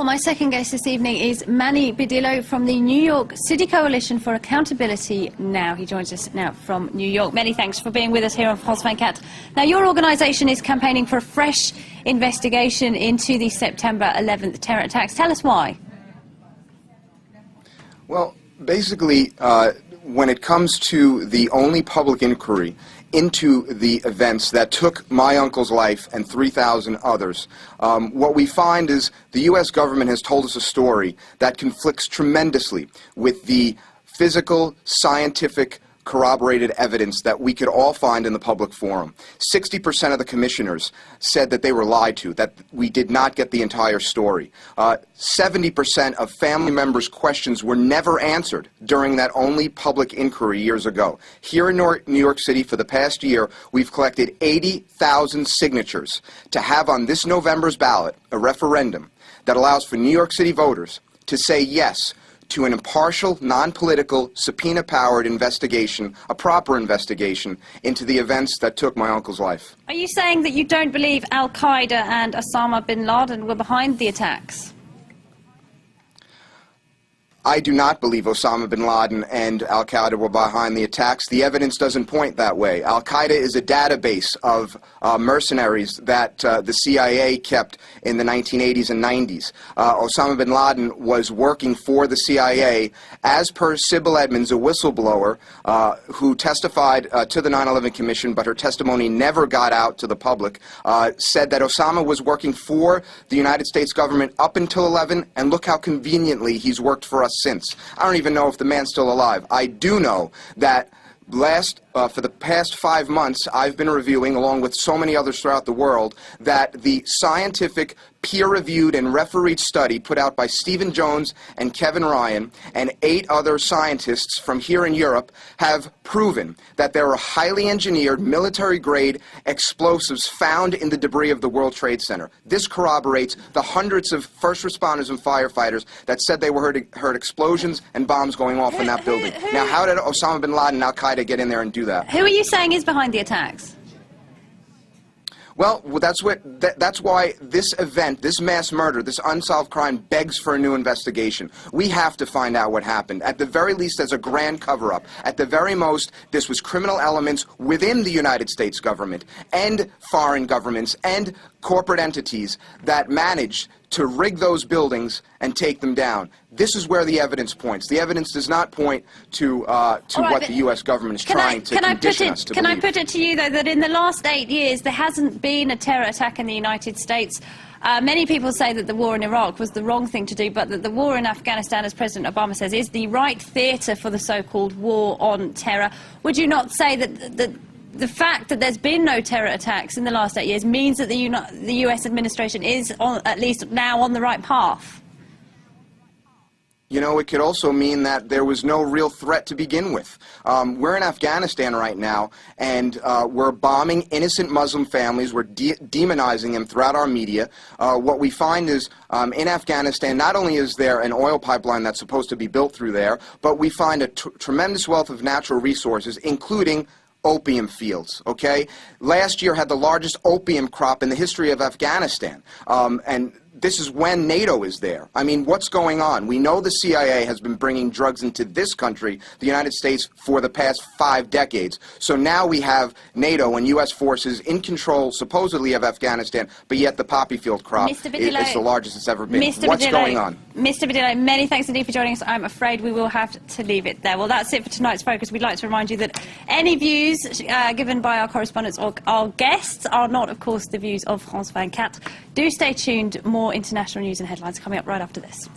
Well, my second guest this evening is Manny Badillo from the New York City Coalition for Accountability Now. He joins us now from New York. Many thanks for being with us here on France 24. Now, your organisation is campaigning for a fresh investigation into the September 11th terror attacks. Tell us why. Well, basically, when it comes to the only public inquiry into the events that took my uncle's life and 3,000 others, what we find is the U.S. government has told us a story that conflicts tremendously with the physical, scientific, corroborated evidence that we could all find in the public forum. 60% of the commissioners said that they were lied to, that we did not get the entire story. 70% of family members' questions were never answered during that only public inquiry years ago. Here in New York City, for the past year, we've collected 80,000 signatures to have on this November's ballot a referendum that allows for New York City voters to say yes to an impartial, non-political, subpoena-powered investigation, a proper investigation, into the events that took my uncle's life. Are you saying that you don't believe al-Qaeda and Osama bin Laden were behind the attacks? I do not believe Osama bin Laden and al-Qaeda were behind the attacks. The evidence doesn't point that way. Al-Qaeda is a database of mercenaries that the CIA kept in the 1980s and 90s. Osama bin Laden was working for the CIA, as per Sybil Edmonds, a whistleblower who testified to the 9/11 Commission, but her testimony never got out to the public, said that Osama was working for the United States government up until 11, and look how conveniently he's worked for us since. I don't even know if the man's still alive. I do know that for the past 5 months, I've been reviewing, along with so many others throughout the world, that the scientific, peer-reviewed and refereed study put out by Stephen Jones and Kevin Ryan and 8 other scientists from here in Europe have proven that there are highly engineered, military-grade explosives found in the debris of the World Trade Center. This corroborates the hundreds of first responders and firefighters that said they heard explosions and bombs going off in that building. Now, how did Osama bin Laden and al-Qaeda get in there and do that? Who are you saying is behind the attacks? Well, that's why this event, this mass murder, this unsolved crime begs for a new investigation. We have to find out what happened. At the very least, there's a grand cover-up. At the very most, this was criminal elements within the United States government and foreign governments and corporate entities that managed to rig those buildings and take them down. This is where the evidence points. The evidence does not point to what the U.S. government is trying to condition us to believe. Can I put it to you, though, that in the last 8 years there hasn't been a terror attack in the United States? Many people say that the war in Iraq was the wrong thing to do, but that the war in Afghanistan, as President Obama says, is the right theatre for the so-called war on terror. Would you not say that the fact that there's been no terror attacks in the last 8 years means that the U.S. administration is, at least now, on the right path? You know, it could also mean that there was no real threat to begin with. We're in Afghanistan right now, and we're bombing innocent Muslim families. We're demonizing them throughout our media. What we find is, in Afghanistan, not only is there an oil pipeline that's supposed to be built through there, but we find a tremendous wealth of natural resources, including opium fields, okay? Last year had the largest opium crop in the history of Afghanistan, and this is when NATO is there. I mean, what's going on? We know the CIA has been bringing drugs into this country, the United States, for the past 5 decades. So now we have NATO and U.S. forces in control, supposedly, of Afghanistan, but yet the poppy field crop is the largest it's ever been. What's going on? Mr. Badillo, many thanks indeed for joining us. I'm afraid we will have to leave it there. Well, that's it for tonight's Focus. We'd like to remind you that any views given by our correspondents or our guests are not, of course, the views of France 24. Do stay tuned. More international news and headlines coming up right after this.